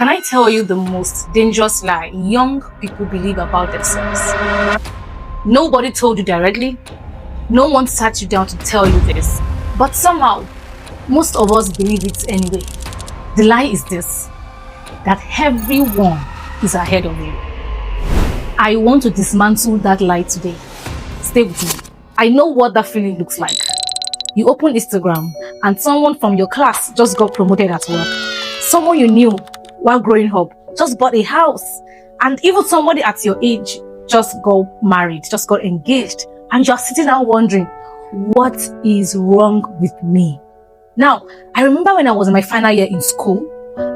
Can I tell you the most dangerous lie young people believe about themselves? Nobody told you directly. No one sat you down to tell you this. But somehow, most of us believe it anyway. The lie is this: that everyone is ahead of you. I want to dismantle that lie today. Stay with me. I know what that feeling looks like. You open Instagram and someone from your class just got promoted at work. Someone you knew while growing up just bought a house. And even somebody at your age just got married, just got engaged. And you're sitting there wondering, what is wrong with me? Now, I remember when I was in my final year in school,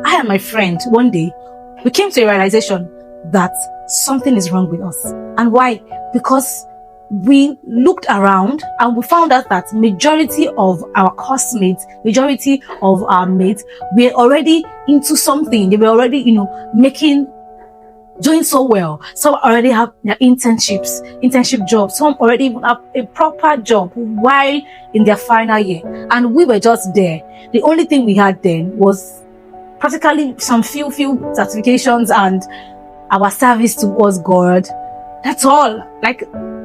I and my friend, one day, we came to a realization that something is wrong with us. And why? Because we looked around and we found out that majority of our classmates, majority of our mates were already into something. They were already, doing so well. Some already have their internship jobs. Some already have a proper job while in their final year. And we were just there. The only thing we had then was practically some few certifications and our service towards God. That's all.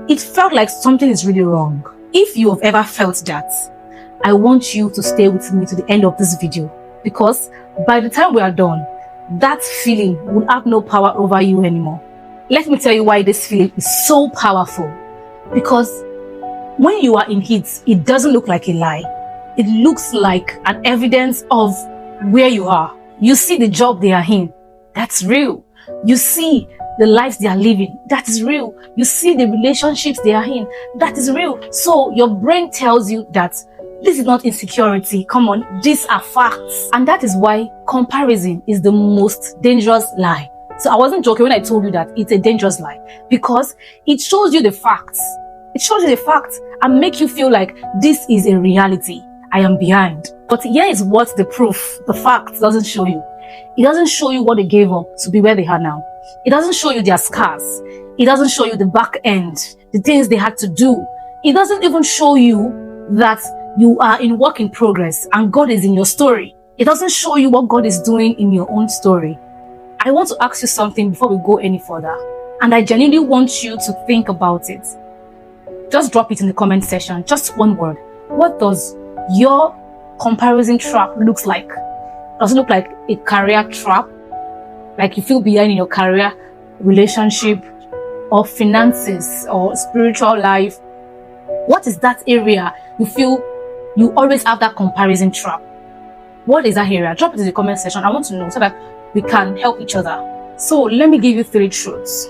It felt like something is really wrong. If you have ever felt that, I want you to stay with me to the end of this video, because by the time we are done, that feeling will have no power over you anymore. Let me tell you why this feeling is so powerful. Because when you are in heat, it doesn't look like a lie. It looks like an evidence of where you are. You see the job they are in. That's real. You see the lives they are living. That is real. You see the relationships they are in. That is real. So your brain tells you that this is not insecurity. Come on, these are facts. And that is why comparison is the most dangerous lie. So I wasn't joking when I told you that it's a dangerous lie, because it shows you the facts. It shows you the facts and make you feel like this is a reality. I am behind. But here is what the proof, the fact doesn't show you. It doesn't show you what they gave up to be where they are now. It doesn't show you their scars. It doesn't show you the back end, the things they had to do. It doesn't even show you that you are in work in progress and God is in your story. It doesn't show you what God is doing in your own story. I want to ask you something before we go any further. And I genuinely want you to think about it. Just drop it in the comment section. Just one word. What does your comparison trap looks like? Does it look like a career trap? Like you feel behind in your career, relationship, or finances, or spiritual life? What is that area you feel you always have that comparison trap? What is that area? Drop it in the comment section. I want to know so that we can help each other. So let me give you 3 truths.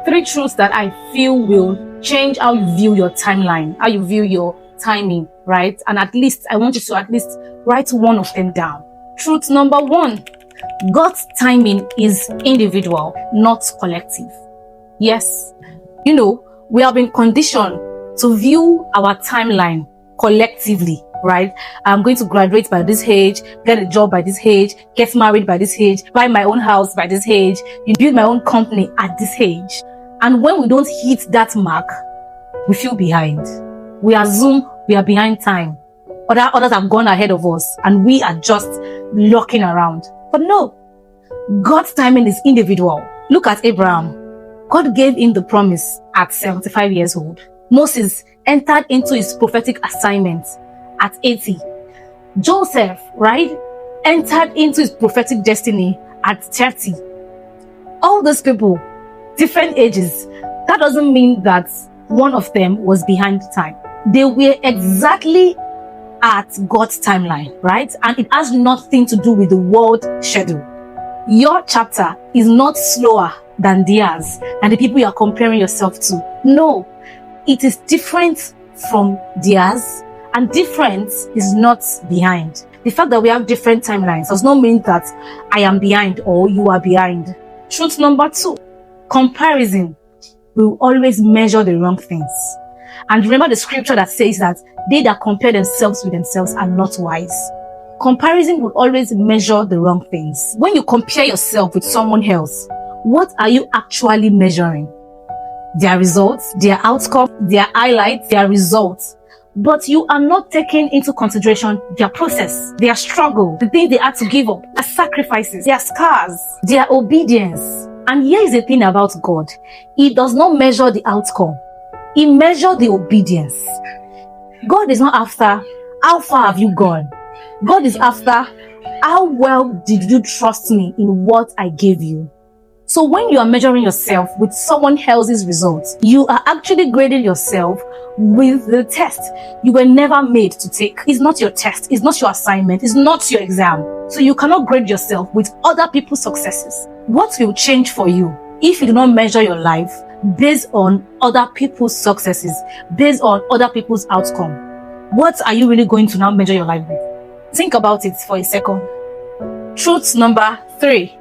3 truths that I feel will change how you view your timeline, how you view your timing, right? And at least I want you to at least write one of them down. Truth number 1. God's timing is individual, not collective. Yes, we have been conditioned to view our timeline collectively, right? I'm going to graduate by this age, get a job by this age, get married by this age, buy my own house by this age, build my own company at this age. And when we don't hit that mark, we feel behind. We assume we are behind time. Others have gone ahead of us and we are just looking around. But no, God's timing is individual. Look at Abraham. God gave him the promise at 75 years old. Moses entered into his prophetic assignment at 80. Joseph, right, entered into his prophetic destiny at 30. All those people, different ages. That doesn't mean that one of them was behind time. They were exactly at God's timeline, right? And it has nothing to do with the world schedule. Your chapter is not slower than theirs and the people you are comparing yourself to. No, it is different from theirs, and difference is not behind. The fact that we have different timelines does not mean that I am behind or you are behind. Truth number 2, comparison will always measure the wrong things. And remember the scripture that says that they that compare themselves with themselves are not wise. Comparison will always measure the wrong things. When you compare yourself with someone else, what are you actually measuring? Their results, their outcome, their highlights, their results. but you are not taking into consideration their process, their struggle, the things they had to give up, their sacrifices, their scars, their obedience. And here is the thing about God. He does not measure the outcome. He measures the obedience. God is not after how far have you gone. God is after how well did you trust me in what I gave you. So when you are measuring yourself with someone else's results, you are actually grading yourself with the test you were never made to take. It's not your test. It's not your assignment. It's not your exam. So you cannot grade yourself with other people's successes. What will change for you if you do not measure your life based on other people's successes, based on other people's outcome? What are you really going to now measure your life with? Think about it for a second. Truth number 3.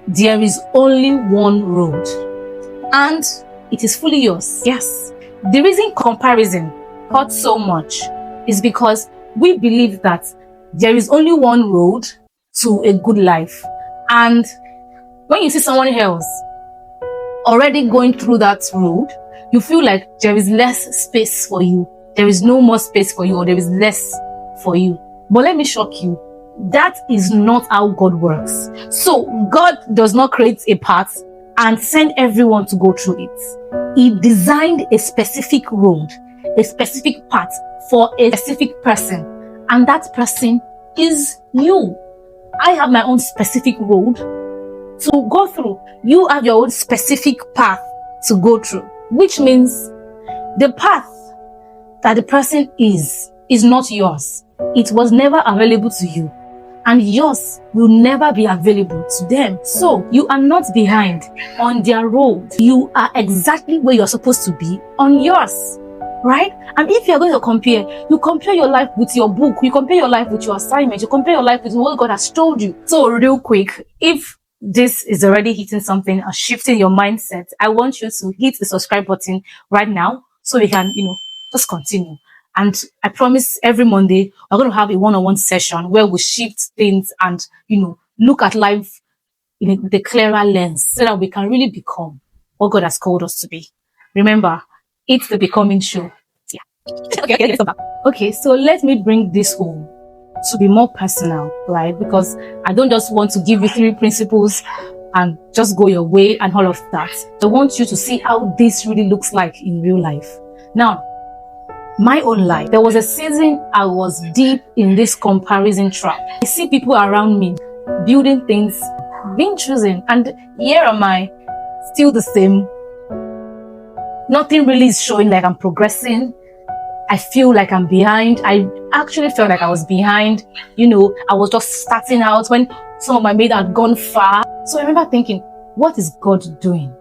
There is only one road, and it is fully yours. Yes. The reason comparison hurts so much is because we believe that there is only one road to a good life. And when you see someone else already going through that road, you feel like there is less space for you. There is no more space for you, or there is less for you. But let me shock you. That is not how God works. So God does not create a path and send everyone to go through it. He designed a specific road, a specific path for a specific person. And that person is you. I have my own specific road to go through. You have your own specific path to go through, which means the path that the person is not yours. It was never available to you, and yours will never be available to them. So you are not behind on their road. You are exactly where you're supposed to be on yours, right? And if you're going to compare, you compare your life with your book, you compare your life with your assignment, you compare your life with what God has told you. So real quick, if this is already hitting something or shifting your mindset, I want you to hit the subscribe button right now so we can, just continue. And I promise every Monday, we're going to have a one-on-one session where we shift things and, look at life in the clearer lens so that we can really become what God has called us to be. Remember, it's the becoming show. Yeah. Okay, so let me bring this home to be more personal, right? Because I don't just want to give you 3 principles and just go your way and all of that. I want you to see how this really looks like in real life. Now, my own life, there was a season I was deep in this comparison trap. I see people around me building things, being chosen, and here am I, still the same. Nothing really is showing like I'm progressing. I feel like I'm behind. I actually felt like I was behind. I was just starting out when some of my mates had gone far. So I remember thinking, what is God doing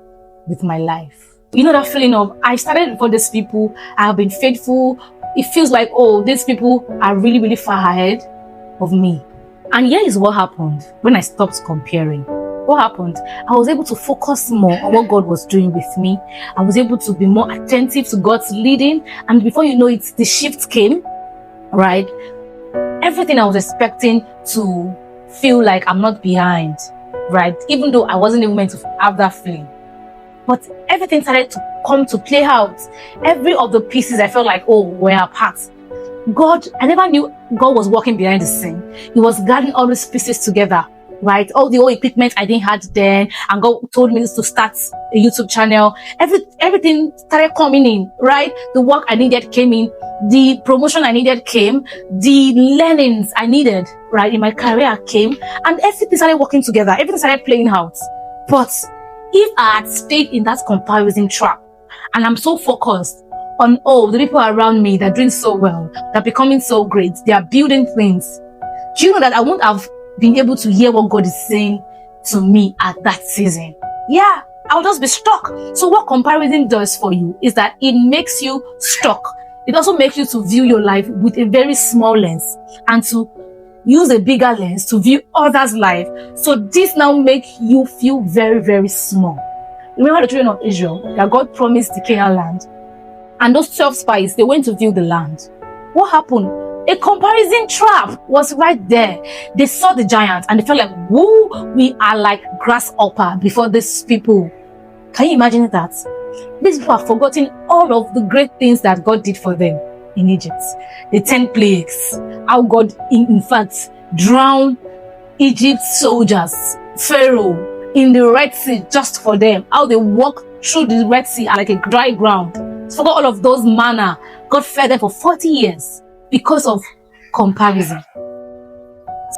with my life? That feeling of, I started before these people, I have been faithful. It feels like, these people are really, really far ahead of me. And here is what happened when I stopped comparing. What happened? I was able to focus more on what God was doing with me. I was able to be more attentive to God's leading. And before you know it, the shift came, right? Everything I was expecting to feel like I'm not behind, right? Even though I wasn't even meant to have that feeling. But everything started to come to play out. Every of the pieces I felt like, were apart. I never knew God was working behind the scene. He was gathering all these pieces together, right? All the old equipment I didn't have then, and God told me to start a YouTube channel. Everything started coming in, right? The work I needed came in. The promotion I needed came. The learnings I needed, right, in my career came. And everything started working together. Everything started playing out. But if I had stayed in that comparison trap, and I'm so focused on, the people around me, they're doing so well, they're becoming so great, they are building things, do you know that I won't have been able to hear what God is saying to me at that season? Yeah, I'll just be stuck. So what comparison does for you is that it makes you stuck. It also makes you to view your life with a very small lens and to use a bigger lens to view others' life. So this now makes you feel very, very small. Remember the children of Israel that God promised the Canaan land, and those 12 spies, they went to view the land. What happened? A comparison trap was right there. They saw the giant and they felt like, woo, we are like grasshopper before these people. Can you imagine that? These people have forgotten all of the great things that God did for them in Egypt. The 10 plagues, how God, in fact, drowned Egypt's soldiers, Pharaoh, in the Red Sea just for them, how they walked through the Red Sea like a dry ground. Forgot all of those manna. God fed them for 40 years because of comparison.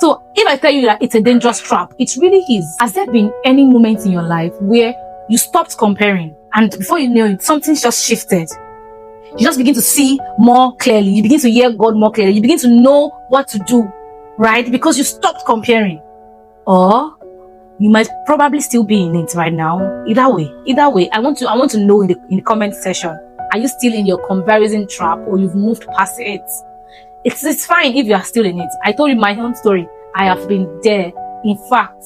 So if I tell you that it's a dangerous trap, it really is. Has there been any moment in your life where you stopped comparing and before you know it, something's just shifted? You just begin to see more clearly. You begin to hear God more clearly. You begin to know what to do, right? Because you stopped comparing. Or you might probably still be in it right now. Either way, I want to know in the comment section. Are you still in your comparison trap or you've moved past it? It's fine if you are still in it. I told you my own story. I have been there. In fact,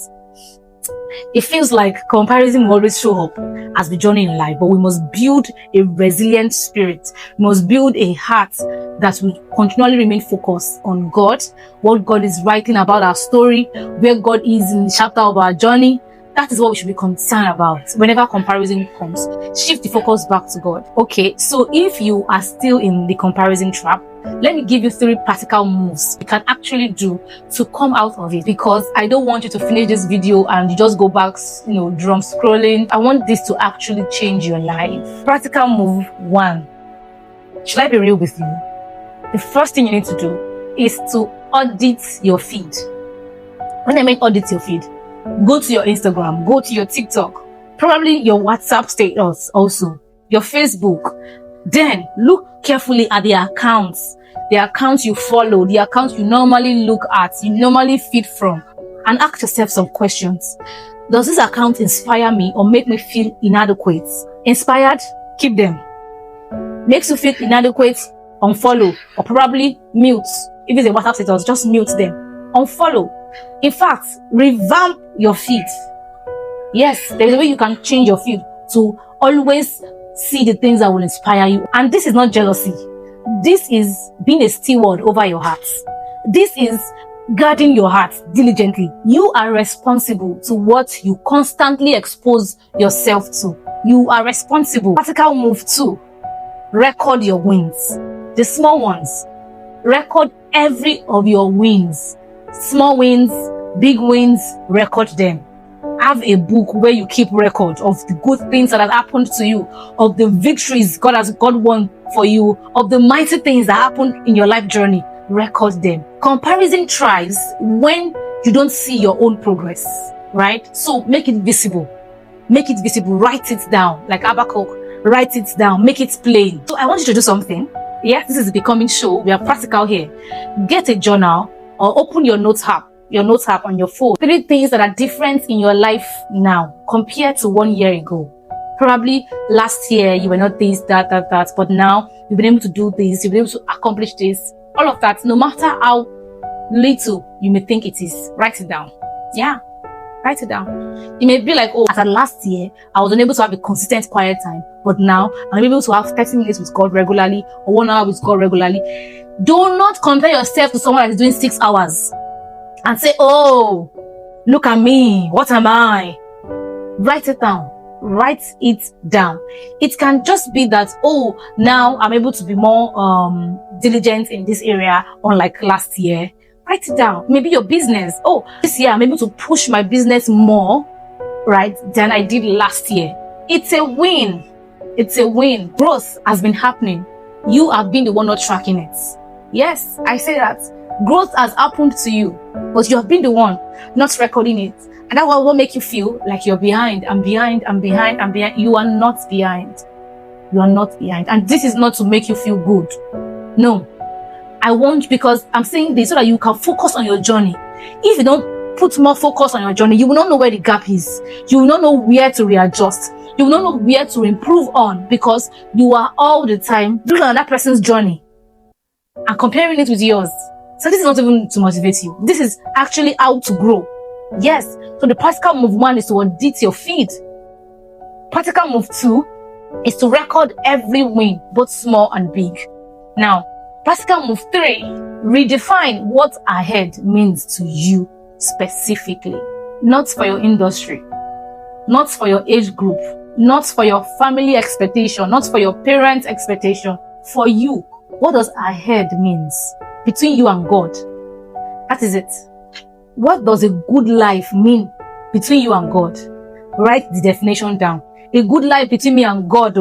it feels like comparison will always show up as the journey in life, but we must build a resilient spirit. We must build a heart that will continually remain focused on God, what God is writing about our story, where God is in the chapter of our journey. That is what we should be concerned about whenever comparison comes. Shift the focus back to God. Okay, so if you are still in the comparison trap, let me give you 3 practical moves you can actually do to come out of it, because I don't want you to finish this video and you just go back, drum scrolling. I want this to actually change your life. Practical move 1. Should I be real with you? The first thing you need to do is to audit your feed. When I mean audit your feed, go to your Instagram, go to your TikTok, probably your WhatsApp status also, your Facebook. Then look carefully at the accounts you follow, the accounts you normally look at, you normally feed from, and ask yourself some questions. Does this account inspire me or make me feel inadequate? Inspired? Keep them. Makes you feel inadequate? Unfollow, or probably mute. If it's a WhatsApp status, just mute them. Unfollow. In fact, revamp your feed. Yes, there is a way you can change your feed to always see the things that will inspire you. And this is not jealousy. This is being a steward over your heart. This is guarding your heart diligently. You are responsible to what you constantly expose yourself to. You are responsible. Practical move 2. Record your wins. The small ones. Record every of your wins. Small wins, big wins, record them. Have a book where you keep record of the good things that have happened to you, of the victories God won for you, of the mighty things that happened in your life journey. Record them. Comparison thrives when you don't see your own progress, right? So make it visible. Make it visible. Write it down. Like Habakkuk, write it down. Make it plain. So I want you to do something. Yes, this is the Becoming Show. We are practical here. Get a journal or open your notes app on your phone. 3 things that are different in your life now compared to 1 year ago. Probably last year you were not this, that, but now you've been able to do this, you've been able to accomplish this. All of that, no matter how little you may think it is, write it down. Yeah, write it down. You may be like, oh, as at last year, I was unable to have a consistent quiet time, but now I'm able to have 30 minutes with God regularly or 1 hour with God regularly. Do not compare yourself to someone that is doing 6 hours and say, oh, look at me. What am I? Write it down. Write it down. It can just be that, oh, now I'm able to be more diligent in this area, unlike last year. Write it down. Maybe your business. Oh, this year I'm able to push my business more, right, than I did last year. It's a win. It's a win. Growth has been happening. You have been the one not tracking it. Yes, I say that. Growth has happened to you, but you have been the one not recording it. And that will make you feel like you're behind. I'm behind. You are not behind. You are not behind. And this is not to make you feel good. No. I want, because I'm saying this so that you can focus on your journey. If you don't put more focus on your journey, you will not know where the gap is. You will not know where to readjust. You will not know where to improve on, because you are all the time looking at that person's journey and comparing it with yours. So this is not even to motivate you. This is actually how to grow. Yes. So the practical move 1 is to audit your feed. Practical move 2 is to record every win, both small and big. Now, practical move 3, redefine what ahead means to you specifically. Not for your industry, not for your age group, not for your family expectation, not for your parents' expectation, for you. What does ahead means between you and God? That is it. What does a good life mean between you and God? Write the definition down. A good life between me and God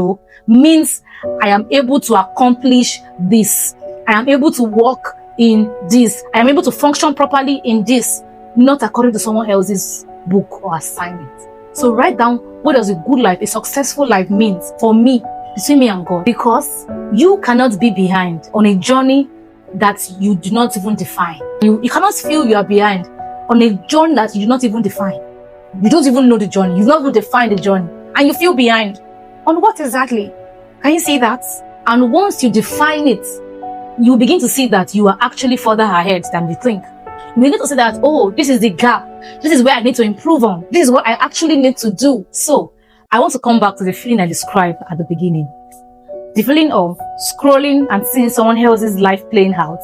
means I am able to accomplish this. I am able to walk in this. I am able to function properly in this, not according to someone else's book or assignment. So write down, what does a good life, a successful life means for me, between me and God. Because you cannot be behind on a journey that you do not even define. You cannot feel you are behind on a journey that you do not even define. You don't even know the journey. You've not even defined the journey. And you feel behind. On what exactly? Can you see that? And once you define it, you begin to see that you are actually further ahead than you think. You begin to see that, oh, this is the gap. This is where I need to improve on. This is what I actually need to do. So, I want to come back to the feeling I described at the beginning. The feeling of scrolling and seeing someone else's life playing out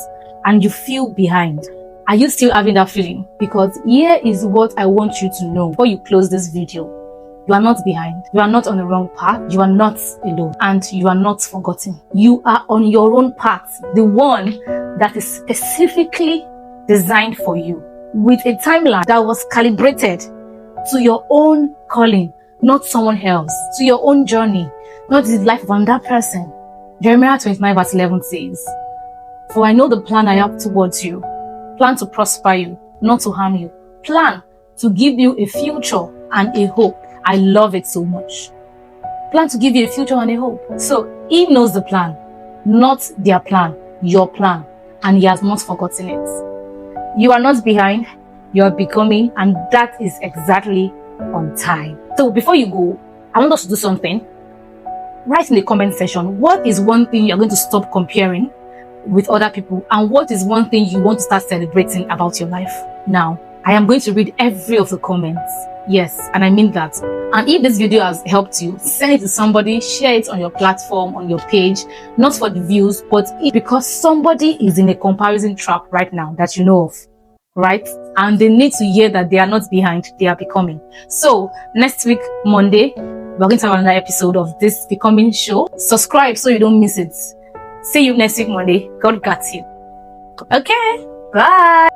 and you feel behind. Are you still having that feeling? Because here is what I want you to know before you close this video. You are not behind. You are not on the wrong path. You are not alone. And you are not forgotten. You are on your own path. The one that is specifically designed for you. With a timeline that was calibrated to your own calling. Not someone else. To your own journey. Not the life of another person. Jeremiah 29 verse 11 says, "For I know the plan I have towards you. Plan to prosper you, not to harm you. Plan to give you a future and a hope." I love it so much. Plan to give you a future and a hope. So he knows the plan, not their plan, your plan. And he has not forgotten it. You are not behind, you are becoming, and that is exactly on time. So before you go, I want us to do something. Write in the comment section, what is one thing you're going to stop comparing with other people, and what is one thing you want to start celebrating about your life now? I am going to read every of the comments. Yes, and I mean that. And if this video has helped you, send it to somebody, share it on your platform, on your page, not for the views, but because somebody is in a comparison trap right now that you know of, right? And they need to hear that they are not behind, they are becoming. So next week, Monday, we're going to have another episode of this Becoming show. Subscribe so you don't miss it. See you next week, Monday. God got you. Okay, bye.